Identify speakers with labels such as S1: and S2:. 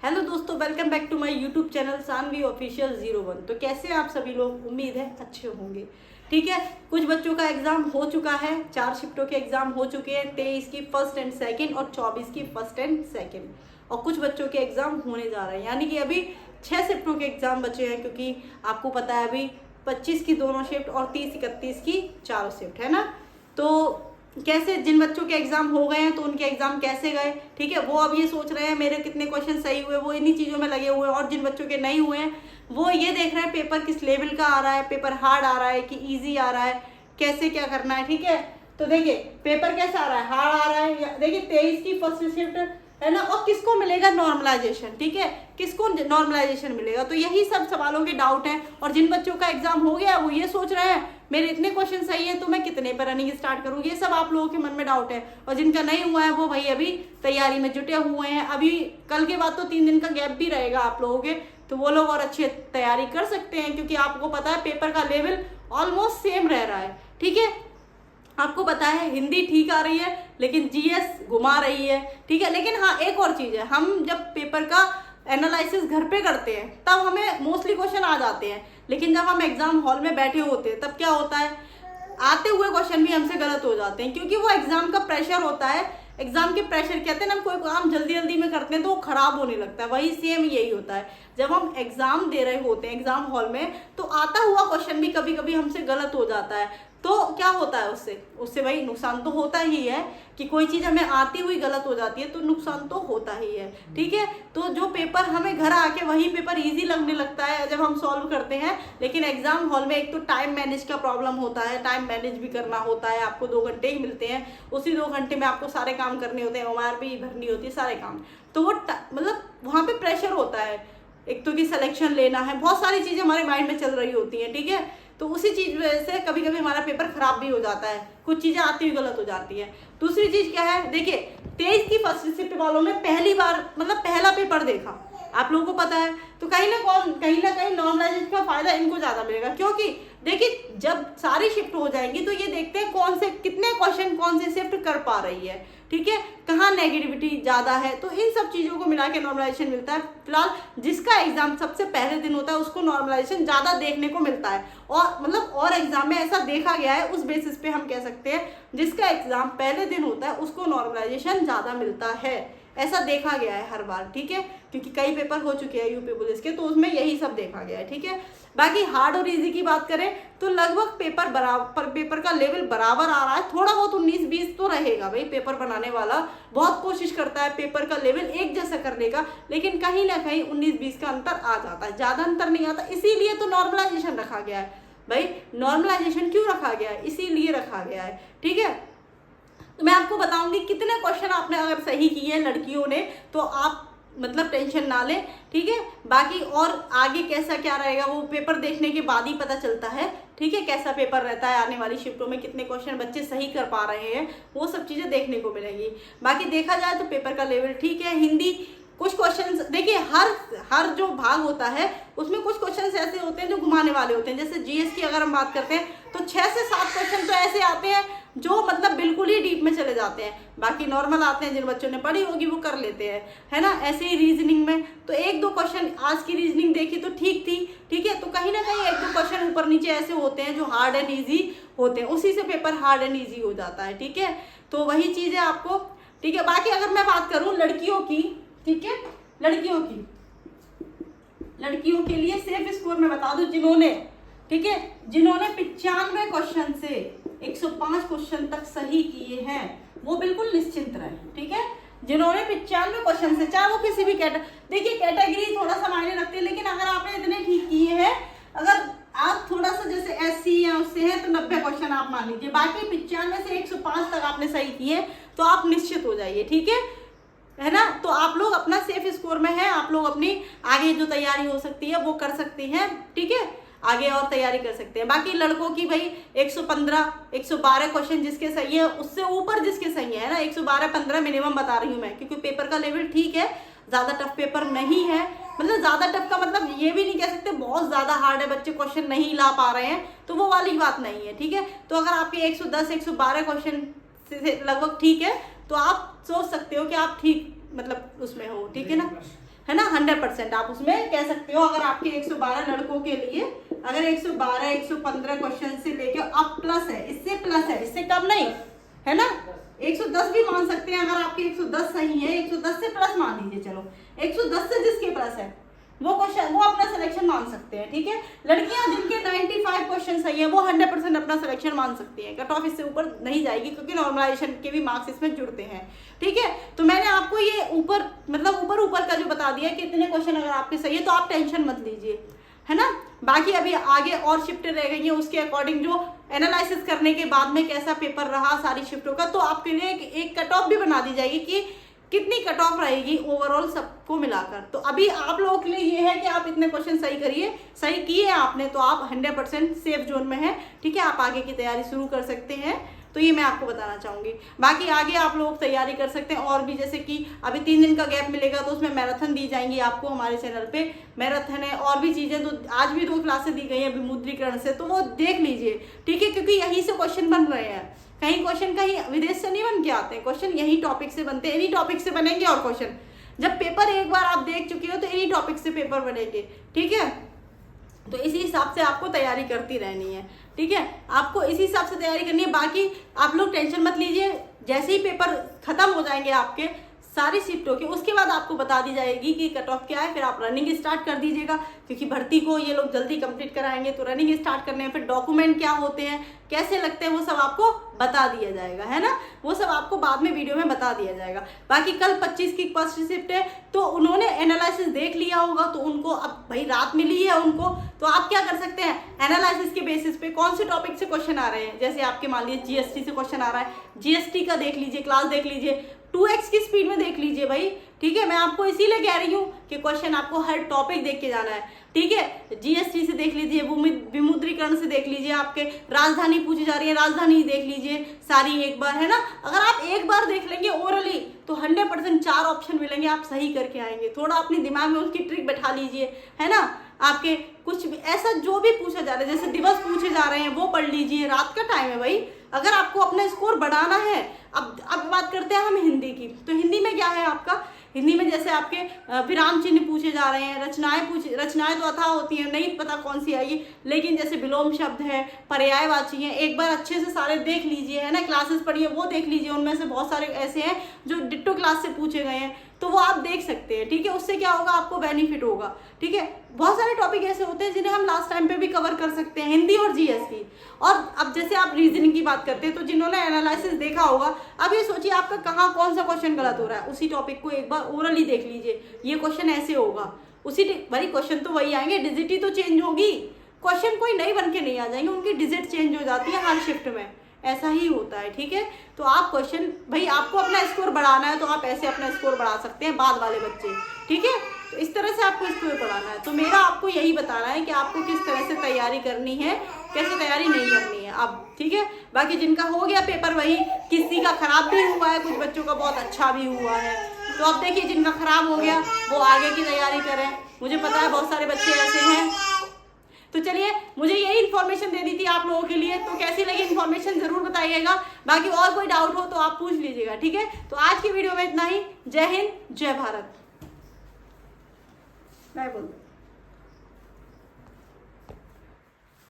S1: Hello दोस्तों, welcome back to my YouTube channel Saanvi official 01। तो कैसे आप सभी लोग, उम्मीद है अच्छे होंगे। ठीक है, कुछ बच्चों का एग्जाम हो चुका है, 4 शिफ्टों के एग्जाम हो चुके हैं, 23 की फर्स्ट एंड सेकंड और 24 की फर्स्ट एंड सेकंड, और कुछ बच्चों के एग्जाम होने जा रहे हैं, यानी कि अभी 6 शिफ्टों के एग्जाम बचे हैं। क्योंकि आपको पता है अभी 25 की दोनों शिफ्ट और 30-31 की 4 शिफ्ट है ना। तो कैसे जिन बच्चों के एग्जाम हो गए हैं तो उनके एग्जाम कैसे गए, ठीक है, वो अब ये सोच रहे हैं मेरे कितने क्वेश्चन सही हुए, वो इन्हीं चीज़ों में लगे हुए हैं। और जिन बच्चों के नहीं हुए हैं वो ये देख रहे हैं पेपर किस लेवल का आ रहा है, पेपर हार्ड आ रहा है कि इजी आ रहा है, कैसे क्या करना है। ठीक है, तो देखिए पेपर कैसा आ रहा है, हार्ड आ रहा है। देखिए 23 की फर्स्ट शिफ्ट है ना, और किसको मिलेगा नॉर्मलाइजेशन, ठीक है, किसको नॉर्मलाइजेशन मिलेगा। तो यही सब सवालों के डाउट हैं। और जिन बच्चों का एग्जाम हो गया वो ये सोच रहे हैं मेरे इतने क्वेश्चन सही है तो मैं कितने पर रनिंग स्टार्ट करूँ, ये सब आप लोगों के मन में डाउट है। और जिनका नहीं हुआ है वो भाई अभी तैयारी में जुटे हुए हैं। अभी कल के बाद तो 3 दिन का गैप भी रहेगा आप लोगों के, तो वो लोग और अच्छी तैयारी कर सकते हैं। क्योंकि आपको पता है पेपर का लेवल ऑलमोस्ट सेम रह रहा है। ठीक है, आपको पता है हिंदी ठीक आ रही है लेकिन जीएस घुमा रही है। ठीक है, लेकिन हाँ एक और चीज़ है, हम जब पेपर का एनालिसिस घर पे करते हैं तब हमें मोस्टली क्वेश्चन आ जाते हैं, लेकिन जब हम एग्जाम हॉल में बैठे होते हैं तब क्या होता है, आते हुए क्वेश्चन भी हमसे गलत हो जाते हैं। क्योंकि वो एग्जाम का प्रेशर होता है, एग्जाम के प्रेशर कहते हैं ना, हम कोई काम जल्दी जल्दी में करते हैं तो वो खराब होने लगता है। वही सेम यही होता है, जब हम एग्जाम दे रहे होते हैं एग्जाम हॉल में तो आता हुआ क्वेश्चन भी कभी कभी हमसे गलत हो जाता है। तो क्या होता है उससे भाई नुकसान तो होता ही है कि कोई चीज़ हमें आती हुई गलत हो जाती है तो नुकसान तो होता ही है। ठीक है, तो जो पेपर हमें घर आके वही पेपर इजी लगने लगता है जब हम सॉल्व करते हैं, लेकिन एग्जाम हॉल में एक तो टाइम मैनेज का प्रॉब्लम होता है, टाइम मैनेज भी करना होता है। आपको 2 घंटे ही मिलते हैं, उसी 2 घंटे में आपको सारे काम करने होते हैं, OMR भी भरनी होती है, सारे काम। तो वो मतलब वहाँ पे प्रेशर होता है, एक तो कि सिलेक्शन लेना है, बहुत सारी चीज़ें हमारे माइंड में चल रही होती हैं। ठीक है, तो उसी चीज़ वजह से कभी कभी हमारा पेपर खराब भी हो जाता है, कुछ चीज़ें आती हुई गलत हो जाती है। दूसरी चीज़ क्या है, देखिए 23 की फर्स्ट शिफ्ट वालों ने पहली बार मतलब पहला पेपर देखा, आप लोगों को पता है, तो कहीं ना कहीं नॉर्मलाइजेशन का फायदा इनको ज़्यादा मिलेगा। क्योंकि देखिए जब सारी शिफ्ट हो जाएंगी तो ये देखते हैं कौन से कितने क्वेश्चन कौन से शिफ्ट कर पा रही है, ठीक है, कहाँ नेगेटिविटी ज़्यादा है, तो इन सब चीज़ों को मिला के नॉर्मलाइजेशन मिलता है। फिलहाल जिसका एग्जाम सबसे पहले दिन होता है उसको नॉर्मलाइजेशन ज़्यादा देखने को मिलता है, और मतलब और एग्जाम में ऐसा देखा गया है, उस बेसिस पे हम कह सकते हैं जिसका एग्जाम पहले दिन होता है उसको नॉर्मलाइजेशन ज़्यादा मिलता है, ऐसा देखा गया है हर बार। ठीक है, क्योंकि कई पेपर हो चुके हैं यूपी पुलिस के, तो उसमें यही सब देखा गया है। ठीक है, बाकी हार्ड और इजी की बात करें तो लगभग पेपर का लेवल बराबर आ रहा है, थोड़ा बहुत 19-20 तो रहेगा भाई। पेपर बनाने वाला बहुत कोशिश करता है पेपर का लेवल एक जैसा करने का, लेकिन कहीं ना कहीं 19-20 का अंतर आ जाता है, ज़्यादा अंतर नहीं आता। इसीलिए तो नॉर्मलाइजेशन रखा गया है भाई। नॉर्मलाइजेशन क्यों रखा गया है, इसीलिए रखा गया है। ठीक है, तो मैं आपको बताऊंगी कितने क्वेश्चन आपने अगर सही किए लड़कियों ने तो आप मतलब टेंशन ना लें। ठीक है, बाकी और आगे कैसा क्या रहेगा वो पेपर देखने के बाद ही पता चलता है। ठीक है, कैसा पेपर रहता है, आने वाली शिफ्टों में कितने क्वेश्चन बच्चे सही कर पा रहे हैं, वो सब चीज़ें देखने को मिलेंगी। बाकी देखा जाए तो पेपर का लेवल ठीक है। हिंदी कुछ क्वेश्चन देखिए, हर जो भाग होता है उसमें कुछ क्वेश्चन ऐसे होते हैं जो घुमाने वाले होते हैं। जैसे जीएस की अगर हम बात करते हैं तो 6 से 7 क्वेश्चन तो ऐसे आते हैं जो मतलब बिल्कुल ही डीप में चले जाते हैं, बाकी नॉर्मल आते हैं, जिन बच्चों ने पढ़ी होगी वो कर लेते हैं, है ना। ऐसे ही रीजनिंग में तो 1-2 क्वेश्चन, आज की रीजनिंग देखी तो ठीक थी। ठीक है, तो कहीं ना कहीं 1-2 क्वेश्चन ऊपर नीचे ऐसे होते हैं जो हार्ड एंड ईजी होते हैं, उसी से पेपर हार्ड एंड ईजी हो जाता है। ठीक है, तो वही चीज़ है आपको। ठीक है, बाकी अगर मैं बात करूँ लड़कियों की, ठीक है, लड़कियों के लिए सेफ स्कोर में बता दूं, जिन्होंने 95 क्वेश्चन से 105 क्वेश्चन तक सही किए हैं वो बिल्कुल निश्चिंत रहे। ठीक है, जिन्होंने 95 क्वेश्चन से, चाहे वो किसी भी देखिए कैटेगरी थोड़ा सा मायने रखती है, लेकिन अगर आपने इतने ठीक किए हैं, अगर आप थोड़ा सा जैसे एससी या उससे है तो 90 क्वेश्चन आप मान लीजिए, बाकी 95 से 105 तक आपने सही किए तो आप निश्चित हो जाइए। ठीक है ना, तो आप लोग अपना सेफ स्कोर में है, आप लोग अपनी आगे जो तैयारी हो सकती है वो कर सकती हैं। ठीक है, आगे और तैयारी कर सकते हैं। बाकी लड़कों की भाई 115-112 क्वेश्चन जिसके सही है, उससे ऊपर जिसके सही है ना, 112-15 मिनिमम बता रही हूँ मैं, क्योंकि पेपर का लेवल ठीक है, ज़्यादा टफ पेपर नहीं है। मतलब ज़्यादा टफ का मतलब ये भी नहीं कह सकते बहुत ज़्यादा हार्ड है, बच्चे क्वेश्चन नहीं ला पा रहे हैं, तो वो वाली बात नहीं है। ठीक है, तो अगर आपके 110-112 क्वेश्चन से लगभग ठीक है तो आप सोच सकते हो कि आप ठीक मतलब उसमें हो। ठीक है ना, है ना। 100% आप उसमें कह सकते हो। अगर आपके 112 लड़कों के लिए अगर 112 115 क्वेश्चन से लेके अब प्लस है, इससे कम नहीं, है ना। 110 भी मान सकते हैं अगर आपके 110 सही है, 110 से प्लस मान लीजिए, चलो 110 से जिसके प्लस है वो क्वेश्चन वो अपना सिलेक्शन मान सकते हैं, ठीक है। लड़कियां जिनके 95 क्वेश्चन सही है वो 100% अपना सिलेक्शन मान सकती हैं। कट ऑफ इससे ऊपर नहीं जाएगी क्योंकि नॉर्मलाइजेशन के भी मार्क्स इसमें जुड़ते हैं, ठीक है। तो मैंने आपको ये ऊपर का जो बता दिया कि इतने क्वेश्चन अगर आपके सही है तो आप टेंशन मत लीजिए, है ना। बाकी अभी आगे और शिफ्टें रह गई हैं, उसके अकॉर्डिंग जो एनालिसिस करने के बाद में कैसा पेपर रहा सारी शिफ्टों का, तो आपके लिए एक कट ऑफ भी बना दी जाएगी कि कितनी कट ऑफ रहेगी ओवरऑल सबको मिलाकर। तो अभी आप लोगों के लिए ये है कि आप इतने क्वेश्चन सही किए आपने तो आप 100% सेफ जोन में है, ठीक है। आप आगे की तैयारी शुरू कर सकते हैं, तो ये मैं आपको बताना चाहूँगी। बाकी आगे आप लोग तैयारी कर सकते हैं और भी, जैसे कि अभी 3 दिन का गैप मिलेगा तो उसमें मैराथन दी जाएंगी आपको हमारे चैनल पे। मैराथन है और भी चीज़ें, तो आज भी 2 क्लासें दी गई हैं विमुद्रीकरण से, तो वो देख लीजिए, ठीक है। क्योंकि यहीं से क्वेश्चन बन रहे हैं, कहीं क्वेश्चन कहीं विदेश से नहीं बन के आते हैं, क्वेश्चन यही टॉपिक से बनते हैं, इन्हीं टॉपिक से बनेंगे। और क्वेश्चन जब पेपर एक बार आप देख चुके हो तो इन्हीं टॉपिक से पेपर बनेंगे, ठीक है। तो इसी हिसाब से आपको तैयारी करती रहनी है, ठीक है। आपको इसी हिसाब से तैयारी करनी है। बाकी आप लोग टेंशन मत लीजिए, जैसे ही पेपर खत्म हो जाएंगे आपके सारी शिफ्टों के, उसके बाद आपको बता दी जाएगी कि कट ऑफ क्या है, फिर आप रनिंग स्टार्ट कर दीजिएगा, क्योंकि भर्ती को ये लोग जल्दी कंप्लीट कराएंगे। तो रनिंग स्टार्ट करने हैं, फिर डॉक्यूमेंट क्या होते हैं, कैसे लगते हैं, वो सब आपको बता दिया जाएगा, है ना। वो सब आपको बाद में वीडियो में बता दिया जाएगा। बाकी कल 25 की फर्स्ट शिफ्ट है, तो उन्होंने एनालिसिस देख लिया होगा, तो उनको अब भाई रात मिली है उनको, तो आप क्या कर सकते हैं, एनालिसिस के बेसिस पे कौन से टॉपिक से क्वेश्चन आ रहे हैं। जैसे आपके मान लीजिए जीएसटी से क्वेश्चन आ रहा है, जीएसटी का देख लीजिए, क्लास देख लीजिए, 2x की स्पीड में देख लीजिए भाई, ठीक है। मैं आपको इसीलिए कह रही हूँ कि क्वेश्चन आपको हर टॉपिक देख के जाना है, ठीक है। जीएसटी से देख लीजिए, विमुद्रीकरण से देख लीजिए, आपके राजधानी पूछी जा रही है, राजधानी देख लीजिए सारी एक बार, है ना। अगर आप एक बार देख लेंगे ओरली तो 100% 4 ऑप्शन मिलेंगे, आप सही करके आएंगे। थोड़ा अपने दिमाग में उसकी ट्रिक बैठा लीजिए, है ना। आपके कुछ भी ऐसा जो भी पूछा जा रहा है, जैसे दिवस पूछे जा रहे हैं वो पढ़ लीजिए, रात का टाइम है भाई। अगर आपको अपना स्कोर बढ़ाना है, अब बात करते हैं हम हिंदी की, तो हिंदी में क्या है आपका, हिंदी में जैसे आपके विराम चिन्ह पूछे जा रहे हैं, रचनाएं तो अथाह होती हैं, नहीं पता कौन सी आएगी, लेकिन जैसे विलोम शब्द है, पर्यायवाची हैं, एक बार अच्छे से सारे देख लीजिए, है ना। क्लासेस पढ़िए, वो देख लीजिए, उनमें से बहुत सारे ऐसे हैं जो डिट्टो क्लास से पूछे गए हैं, तो वो आप देख सकते हैं, ठीक है। उससे क्या होगा, आपको बेनिफिट होगा, ठीक है। बहुत सारे टॉपिक ऐसे होते हैं जिन्हें हम लास्ट टाइम पे भी कवर कर सकते हैं, हिंदी और जीएसटी। और अब जैसे आप रीजनिंग की बात करते हैं, तो जिन्होंने एनालिसिस देखा होगा, अब ये सोचिए आपका कहाँ कौन सा क्वेश्चन गलत हो रहा है, उसी टॉपिक को एक बार ओरली देख लीजिए, ये क्वेश्चन ऐसे होगा, उसी भाई क्वेश्चन तो वही आएंगे, डिजिट ही तो चेंज होगी, क्वेश्चन कोई नई बन के नहीं आ जाएंगे, उनकी डिजिट चेंज हो जाती है हर शिफ्ट में, ऐसा ही होता है, ठीक है। तो आप क्वेश्चन भाई आपको अपना स्कोर बढ़ाना है तो आप ऐसे अपना स्कोर बढ़ा सकते हैं, बाद वाले बच्चे, ठीक है। तो इस तरह से आपको स्कोर बढ़ाना है। तो मेरा आपको यही बताना है कि आपको किस तरह से तैयारी करनी है, कैसे तैयारी नहीं करनी है अब, ठीक है। बाकी जिनका हो गया पेपर, वही किसी का खराब भी हुआ है, कुछ बच्चों का बहुत अच्छा भी हुआ है, तो अब देखिए जिनका खराब हो गया वो आगे की तैयारी करें। मुझे पता है बहुत सारे बच्चे ऐसे हैं। तो चलिए, मुझे यही इन्फॉर्मेशन दे दी थी आप लोगों के लिए, तो कैसी लगी इन्फॉर्मेशन जरूर बताइएगा। बाकी और कोई डाउट हो तो आप पूछ लीजिएगा, ठीक है। तो आज की वीडियो में इतना ही। जय हिंद, जय भारत। मैं बोल